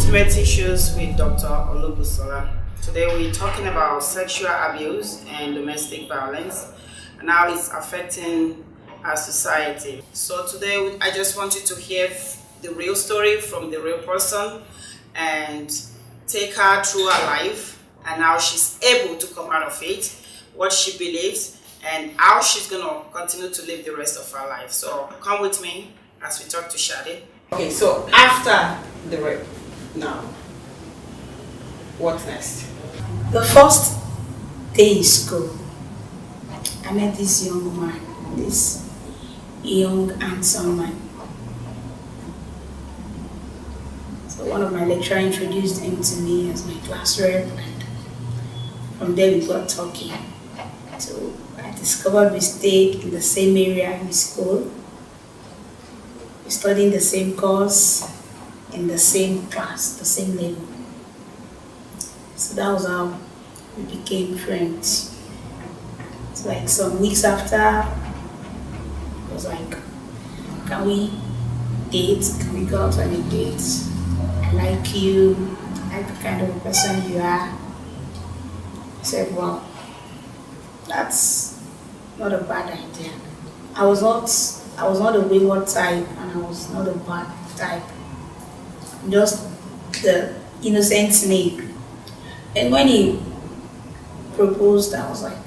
Intimate Issues with Dr.O. Today we're talking about sexual abuse and domestic violence and how it's affecting our society. So today I just want you to hear the real story from the real person and take her through her life and how she's able to come out of it, what she believes, and how she's going to continue to live the rest of her life. So come with me as we talk to Sade. Okay, so after the rape, now, what next? The first day in school, I met this young man, this young handsome man. So one of my lecturers introduced him to me as my class rep, and from there we got talking. So I discovered we stayed in the same area in school. We studied in the same course, in the same class, the same level. So that was how we became friends. It's like some weeks after, I was like, can we date? Can we go out on a date? I like you. I like the kind of a person you are. I said, well, that's not a bad idea. I was not a wayward type, and I was not a bad type. Just the innocent snake. And when he proposed, I was like,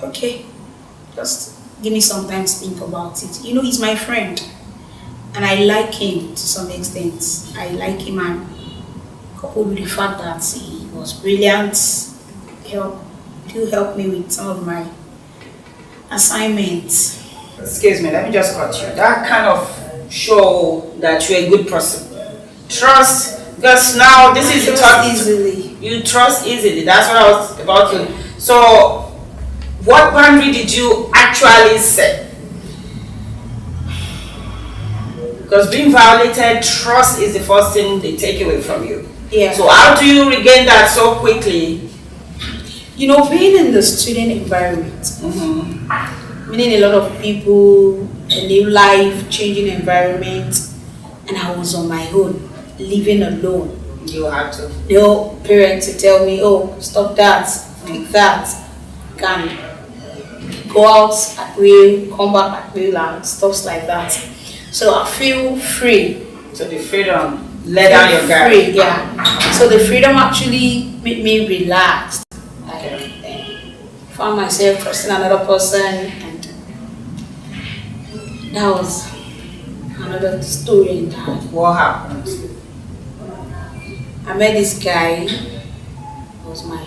okay, just give me some time to think about it. You know, he's my friend, and I like him to some extent. I like him, and coupled with the fact that he was brilliant, he helped me with some of my assignments. Excuse me, let me just cut you. That kind of show that you're a good person. Trust, because now this is the talk easily. You trust easily. That's what I was about to. So, what boundary did you actually set? Because being violated, trust is the first thing they take away from you. Yeah. So how do you regain that so quickly? You know, being in the student environment, meaning a lot of people, a new life, changing environment, and I was on my own, living alone. You had to. No parent to tell me, oh, stop that, pick that, can go out at will, come back at will, and stuff like that. So I feel free. So the freedom let down your guard. Free, yeah. So the freedom actually made me relax. Found myself trusting another person, and that was another story in that. What happened? I met this guy, he was my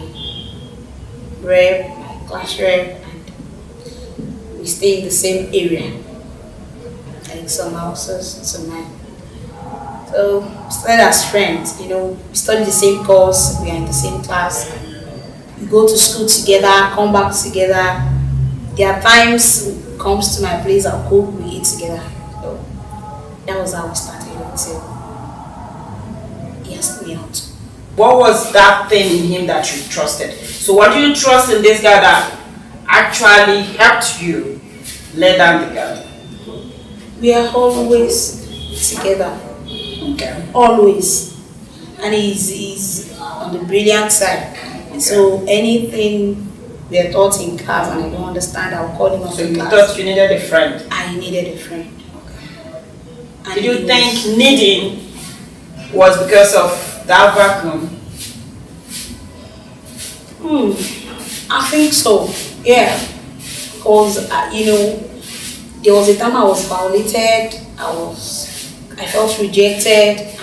rep, my class rep, and we stayed in the same area, like some houses, some mine. So we started as friends, you know, we studied the same course, we are in the same class. We go to school together, come back together. There are times he comes to my place, I'll cook, we eat together. So that was how we started until he asked me out. What was that thing in him that you trusted? So what do you trust in this guy that actually helped you let down the guard? We are always together. Okay. Always. And he's on the brilliant side. Okay. So anything we are taught in class and I don't understand, I'll call him up. So you thought you needed a friend? I needed a friend. Okay. Did you think needing was because of that vacuum? I think so, yeah. Because, you know, there was a time I was violated, I felt rejected.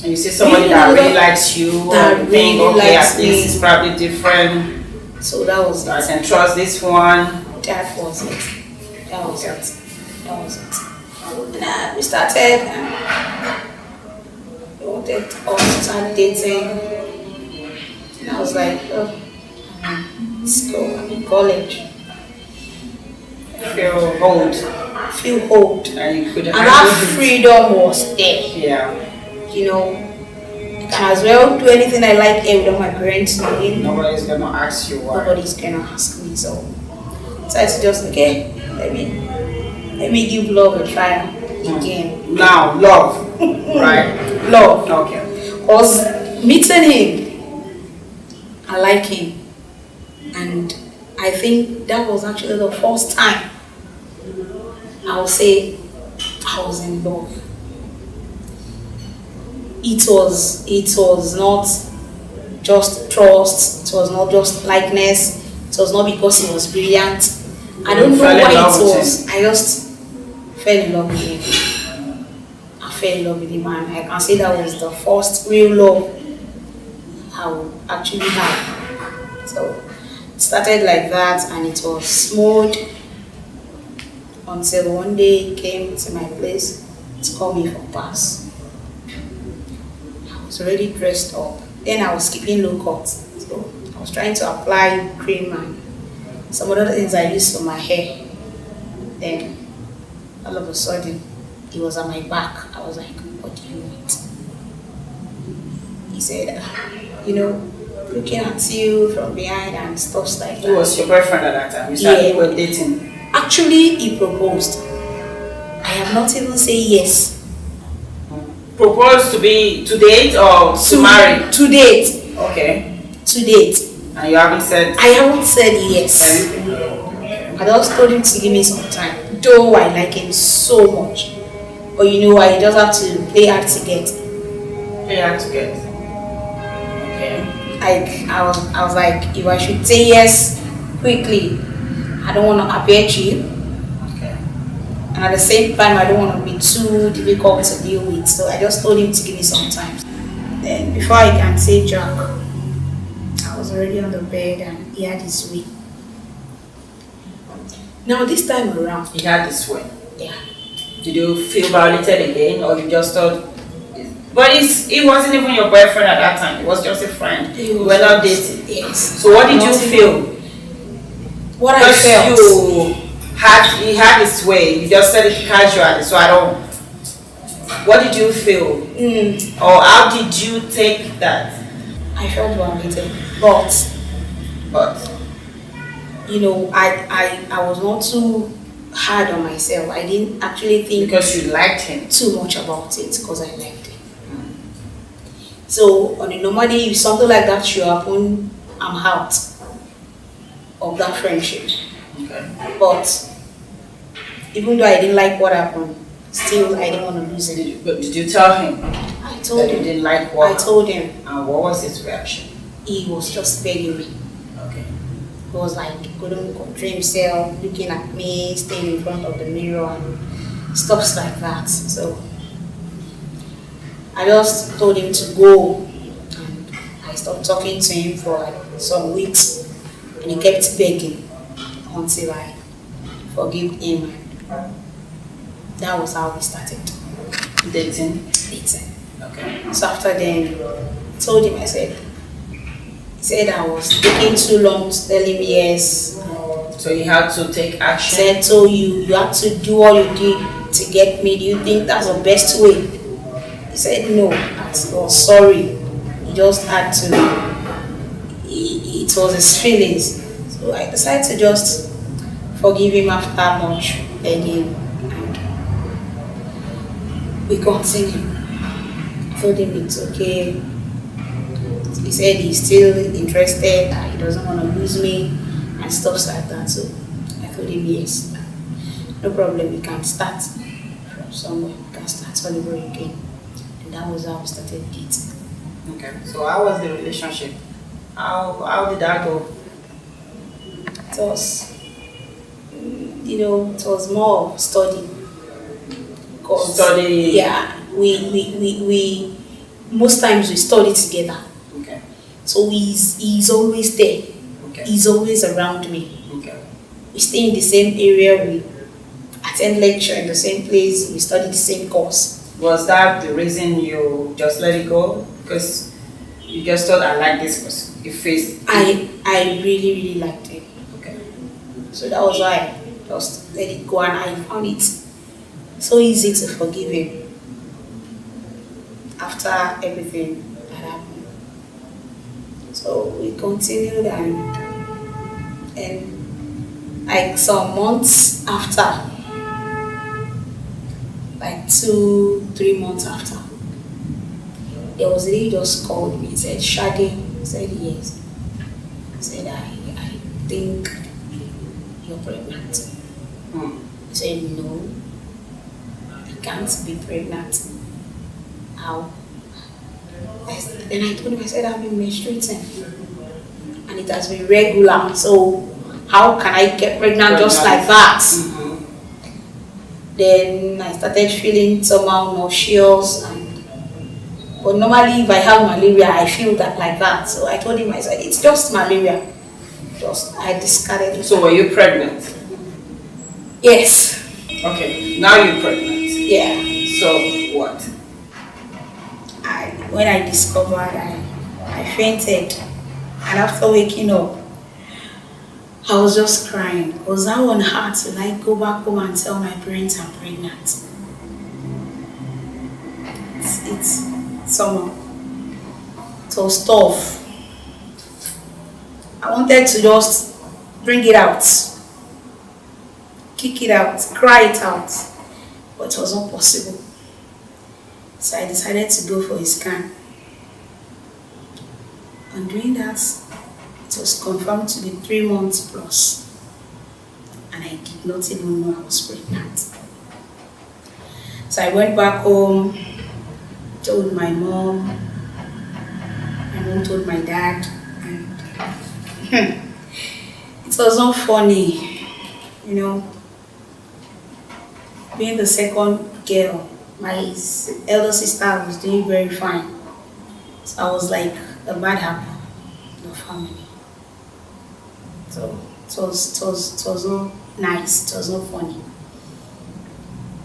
And you see somebody that really likes you, that and you really think, okay, likes this is probably different. So that was I can trust this one. That was it. That was it. That was it. And we started and we wanted us to start dating. And I was like, oh, school, I'm in college. Feel old. Feel old. And you could and that freedom was there. Yeah. You know, I can as well do anything I like here without my parents knowing. Nobody's gonna ask you why. Nobody's gonna ask me. So I decided to just, okay, let me give love a try again. Now, love. Right? Love. Okay. Because meeting him, I like him. And I think that was actually the first time I would say I was in love. It was not just trust, it was not just likeness, it was not because he was brilliant. I don't know fell in why love it with was. I just fell in love with him. I fell in love with him, and I can say that was the first real love I would actually have. So it started like that, and it was smooth until one day he came to my place to call me for pass. I was already dressed up. Then I was keeping low cut. So I was trying to apply cream and some other things I used for my hair. Then all of a sudden he was at my back. I was like, what do you want? He said, looking at you from behind and stuff like that. Who was your boyfriend at that time? You were dating? Actually, he proposed. I have not even said yes. Proposed to date or to marry? To date. Okay. To date. And you haven't said? I haven't said yes. I just told him to give me some time. Though I like him so much. But I just have to play hard to get. Play hard to get. Okay. I was like, if I should say yes quickly, I don't want to appear cheap. Okay. And at the same time, I don't want to be too difficult to deal with. So I just told him to give me some time. Then before I can say Jack, I was already on the bed and he had his way. Now this time around, He had this way. yeah, Did you feel violated again, or you just thought? But it wasn't even your boyfriend at that time. It was just a friend. You were not dating. yes. So what did you feel? What I felt. He had his way. You just said it casually. So I don't. What did you feel? Or how did you take that? I felt violated, but I was not too hard on myself. I didn't actually think because you liked him too much about it because I liked him. So on a normal day, if something like that should happen, I'm out of that friendship. Okay. But even though I didn't like what happened, still I didn't want to lose it. But did you tell him? I told him. You didn't like what? I told him. And what was his reaction? He was just begging me. Okay. He was like, couldn't control himself, looking at me, staying in front of the mirror and stuff like that. So I just told him to go, and I stopped talking to him for like some weeks, and he kept begging until I forgave him. That was how we started dating. Okay. So after then, I told him, he said I was taking too long to tell him yes. So you had to take action. I told you have to do what you did to get me. Do you think that's the best way? He said no. I was sorry. He just had to. It was his feelings. So I decided to just forgive him after much begging, and we continued. I told him it's okay. He said he's still interested, that he doesn't want to lose me and stuff like that. So I told him yes, no problem, we can start from somewhere, we can start all over again. And that was how we started dating. Okay, so how was the relationship? How did that go? It was, it was more of study. Study? Yeah, we most times we study together. Okay. So he's always there. Okay. He's always around me. Okay. We stay in the same area, we attend lecture in the same place, we study the same course. Was that the reason you just let it go? Because you just thought, I like this person. You faced. I really, really liked him. Okay. So that was why I just let it go, and I found it so easy to forgive him after everything that happened. So we continued, and like some months after, like 2-3 months after, there was a lady just called me and said, Sade. I said, yes. I said, I think you're pregnant. I said, no, I can't be pregnant. How? Then I told him, I said, I've been menstruating. And it has been regular. So how can I get pregnant just like that? Then I started feeling somehow nauseous. But normally if I have malaria, I feel that like that. So I told him, I said, it's just malaria. I discarded it. So were you pregnant? Yes. Okay, now you're pregnant. Yeah. So what? When I discovered, I fainted. And after waking up, I was just crying. Because how on earth will I go back home and tell my parents I'm pregnant? It's somehow. It was tough. I wanted to just bring it out, kick it out, cry it out, but it was not possible. So I decided to go for a scan. On doing that, it was confirmed to be 3 months plus, and I did not even know I was pregnant. So I went back home, told my mom told my dad, and it was not funny, being the second girl. My elder sister was doing very fine, so I was like a bad apple in the family. So it was not nice, it was not funny.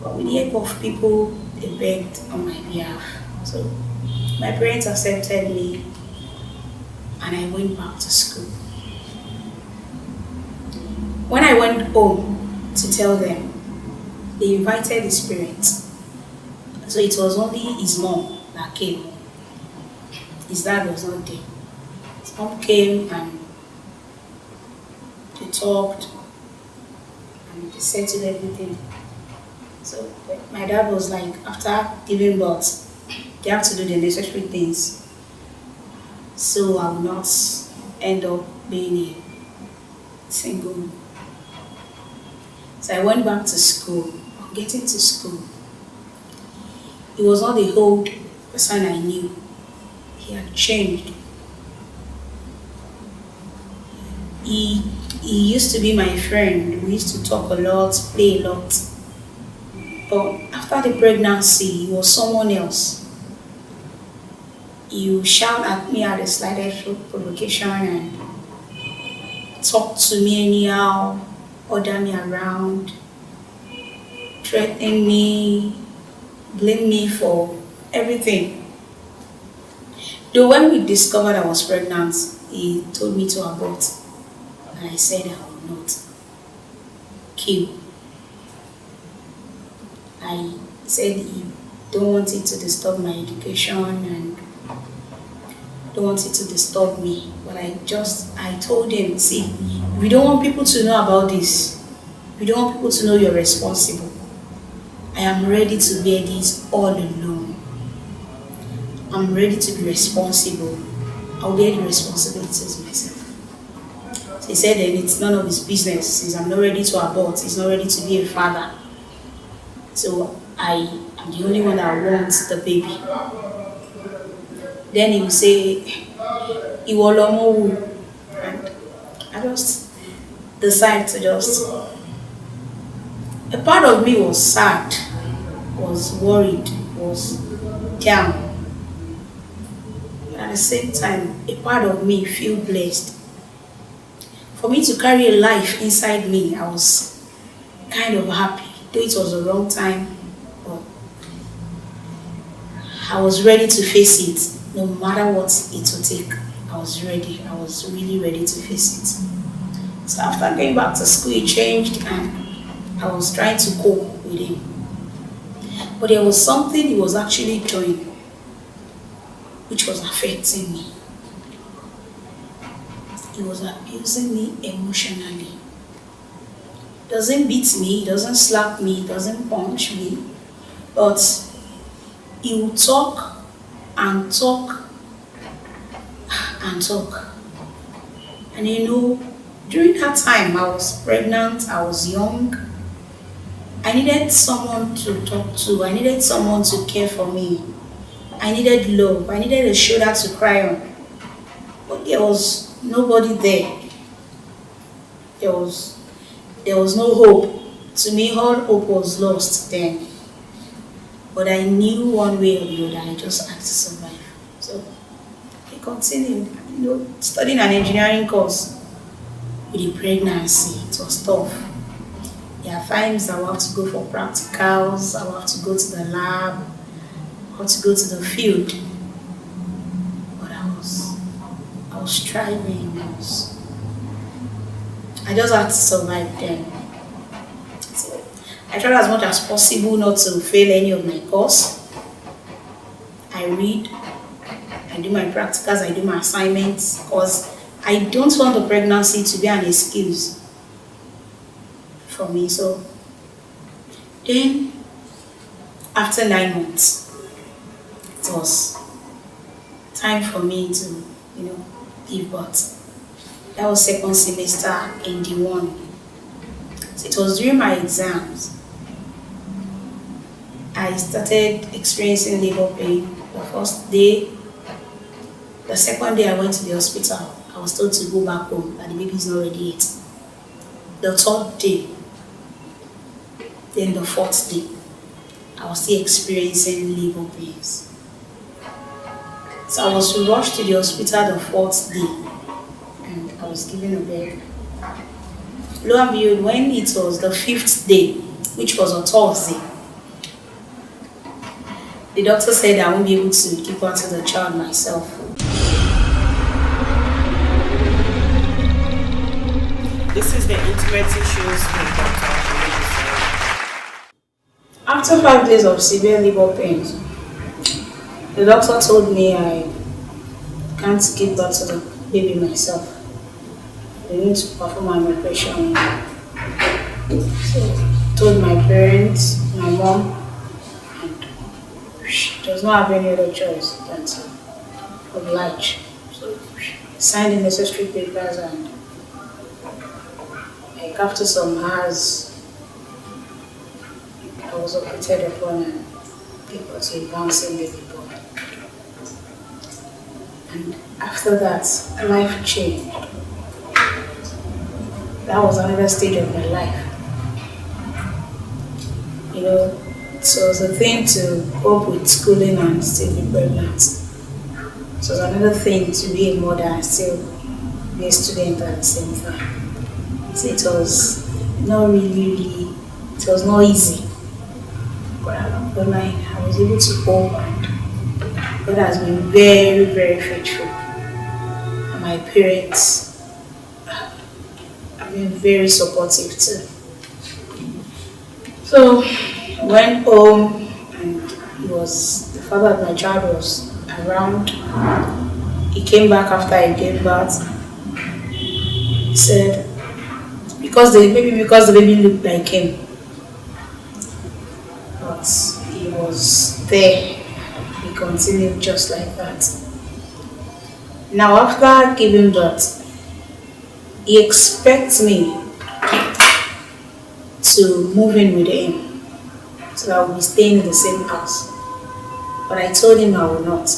But with the help of people, they begged on my behalf. So my parents accepted me, and I went back to school. When I went home to tell them, they invited his parents. So it was only his mom that came. His dad was not there. His mom came and they talked and they settled everything. So my dad was like, after giving birth, they have to do the necessary things, so I will not end up being a single. So I went back to school. Getting to school, he was not the old person I knew. He had changed. He used to be my friend. We used to talk a lot, play a lot. But after the pregnancy, he was someone else. He would shout at me at the slightest provocation and talk to me anyhow, order me around, threaten me, blame me for everything. Though when we discovered I was pregnant, he told me to abort. And I said I will not kill. I said he don't want it to disturb my education and don't want it to disturb me. But I told him, see, we don't want people to know about this. We don't want people to know you're responsible. I am ready to bear this all alone. I'm ready to be responsible. I'll bear the responsibilities myself. So he said then it's none of his business. Since I'm not ready to abort, he's not ready to be a father. So I am the only one that wants the baby. Then he will say, Iwolomo. And I just decided to a part of me was sad, was worried, was down. But at the same time, a part of me feel blessed. For me to carry a life inside me, I was kind of happy. Though it was the wrong time, but I was ready to face it. No matter what it would take, I was ready. I was really ready to face it. So after going back to school, it changed and I was trying to cope with him. But there was something he was actually doing which was affecting me. He was abusing me emotionally. Doesn't beat me, doesn't slap me, doesn't punch me, but he will talk and talk and talk. And during that time, I was pregnant, I was young. I needed someone to talk to, I needed someone to care for me. I needed love, I needed a shoulder to cry on. But there was nobody there. There was there was no hope. To me, all hope was lost then. But I knew one way or the other, I just had to survive. So I continued, studying an engineering course with a pregnancy. It was tough. There are times I will have to go for practicals, I will have to go to the lab, I have to go to the field. But I was striving. I just had to survive then. So I tried as much as possible not to fail any of my course. I read, I do my practicals, I do my assignments because I don't want the pregnancy to be an excuse for me. So then after 9 months, it was time for me to, give birth. That was second semester in the one. So it was during my exams. I started experiencing labor pain the first day. The second day I went to the hospital, I was told to go back home, that the baby is not ready yet. The third day, then the fourth day, I was still experiencing labor pains. So I was rushed to the hospital the fourth day and I was given a bed. Lo and behold, when it was the fifth day, which was a Thursday, the doctor said I won't be able to give birth to the child myself. This is the intimate issues with Dr.O. After 5 days of severe labor pains, the doctor told me I can't give birth to the baby myself. They need to perform an operation. So told my parents, my mom, and she does not have any other choice than to oblige. So she signed the necessary papers and after some hours I was operated upon and gave birth to a bouncing baby boy. And after that, life changed. That was another stage of my life. It was a thing to cope with schooling and still be pregnant. It was another thing to be a mother and still be a student at the same time. So it was not really, it was not easy. But I was able to cope, and God has been very, very faithful. And my parents have been very supportive too. So I went home and the father of my child was around. He came back after I gave birth. He said, because the baby looked like him. But he was there. He continued just like that. Now after giving birth, he expects me to move in with him. So I will be staying in the same house. But I told him I will not.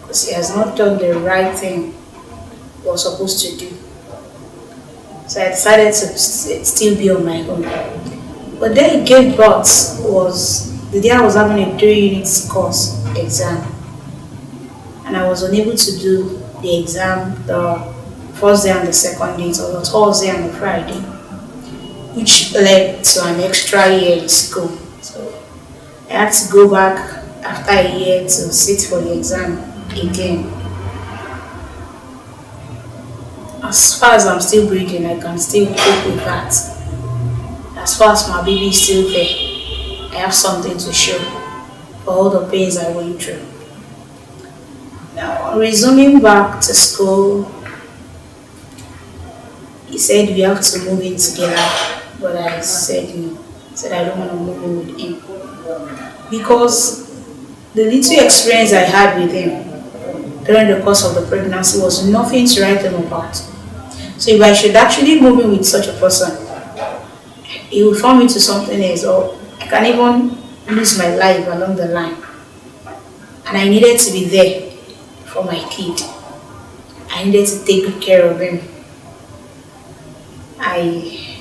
Because he has not done the right thing he was supposed to do. So I decided to still be on my own. But then he gave birth was the day I was having a 3 units course exam. And I was unable to do the exam the first day and the second day, so the Thursday and the Friday, which led to an extra year in school. So I had to go back after a year to sit for the exam again. As far as I'm still breathing, I can still cope with that. As far as my baby is still there, I have something to show for all the pains I went through. Now, resuming back to school, he said we have to move in together, but I said no. I said I don't want to move in with him because The little experience I had with him during the course of the pregnancy was nothing to write home about. So if I should actually move in with such a person, it will form into something else, or I can even lose my life along the line. And I needed to be there for my kid. I needed to take good care of him. I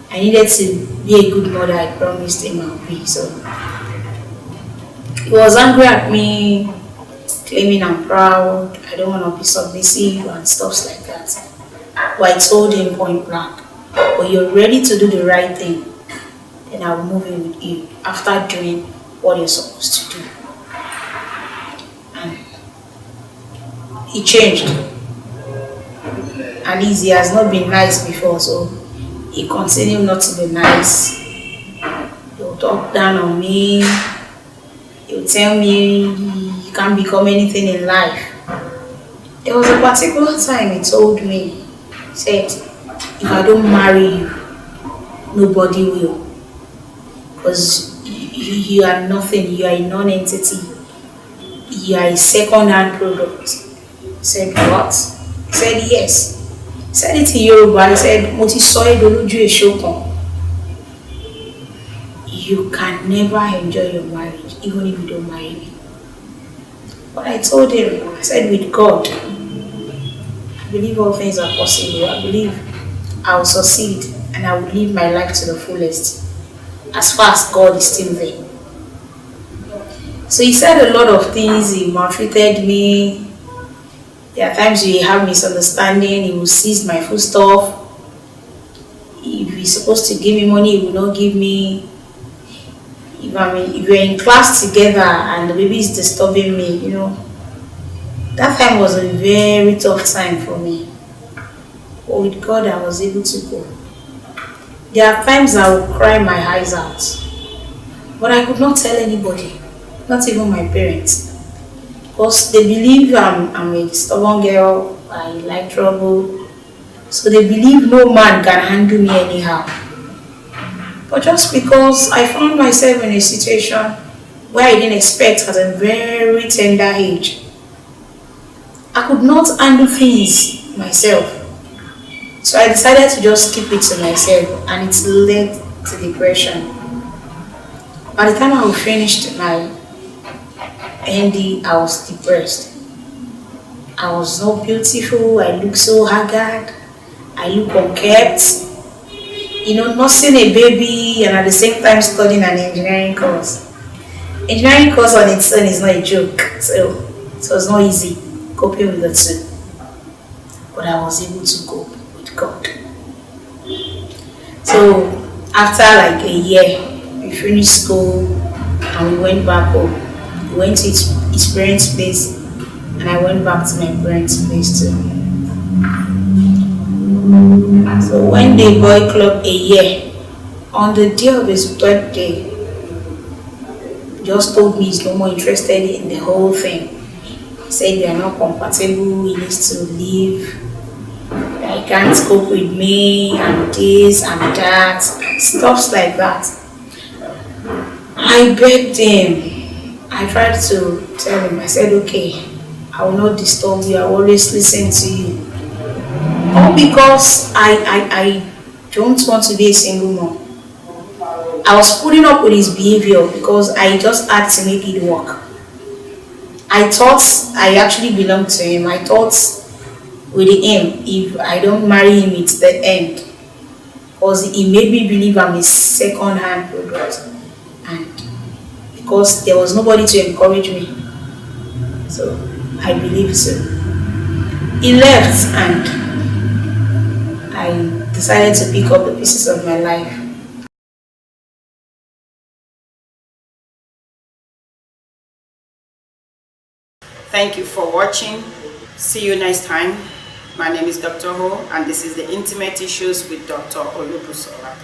I needed to be a good mother. I promised him I would be. So he was angry at me, claiming I'm proud, I don't want to be submissive and stuff like that. But I told him point blank, when you're ready to do the right thing, then I will move in with you after doing what you're supposed to do. And he changed. At least he has not been nice before, so he continued not to be nice. He'll talk down on me. He'll tell me you can't become anything in life. There was a particular time he told me, he said, if I don't marry you, nobody will. Because you are nothing, you are a non-entity. You are a second-hand product. I said, what? He said, yes. He said it in Yoruba. He said, Mo ti sọ ẹ́ dolójú èso kan. You can never enjoy your marriage, even if you don't marry me. But I told him, I said, with God, I believe all things are possible. I believe I will succeed and I will live my life to the fullest, as far as God is still there. So he said a lot of things. He maltreated me. There are times we have misunderstanding. He will seize my food stuff. If he's supposed to give me money, he will not give me. If we're in class together and the baby is disturbing me, that time was a very tough time for me. But with God, I was able to go. There are times I would cry my eyes out, but I could not tell anybody, not even my parents, because they believe I'm a stubborn girl, I like trouble, so they believe no man can handle me anyhow. But just because I found myself in a situation where I didn't expect at a very tender age, I could not handle things myself. So I decided to just keep it to myself, and it led to depression. By the time I finished my ND, I was depressed. I was not beautiful, I looked so haggard, I looked unkept. Nursing a baby and at the same time studying an engineering course. Engineering course on its own is not a joke, so it was not easy coping with the two. But I was able to cope with God. So after like a year, we finished school and we went back home. We went to his parents' place and I went back to my parents' place too. So when the boy clocked a year, on the day of his birthday, he just told me he's no more interested in the whole thing. He said they are not compatible, he needs to leave. I can't cope with me and this and that, stuff like that. I begged him. I tried to tell him, I said, okay, I will not disturb you, I will always listen to you. All because I don't want to be a single mom. I was putting up with his behavior because I just had to make it work. I thought I actually belonged to him. I thought with him, if I don't marry him, it's the end. Because he made me believe I'm a second-hand product. And because there was nobody to encourage me. So I believed so. He left and I decided to pick up the pieces of my life. Thank you for watching. See you next time. My name is Dr.O and this is the Intimate Issues with Dr. Olubusola.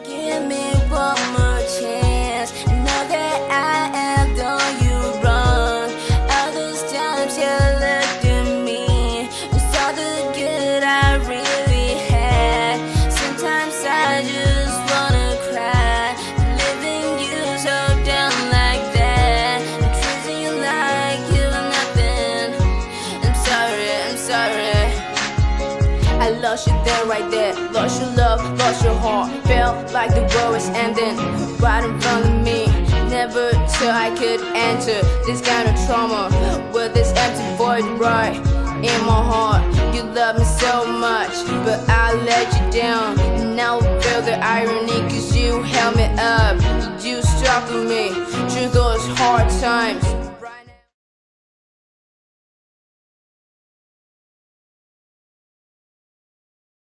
Give me one more chance. Know that I have done you wrong. All those times you looked at me and saw the good I really had. Sometimes I just wanna cry, living you so down. touched your heart. Felt like the world was ending right in front of me. Never till I could enter this kind of trauma with this empty void right in my heart. You love me so much, but I let you down. Now I feel the irony, cause you held me up. You stuck with me through those hard times.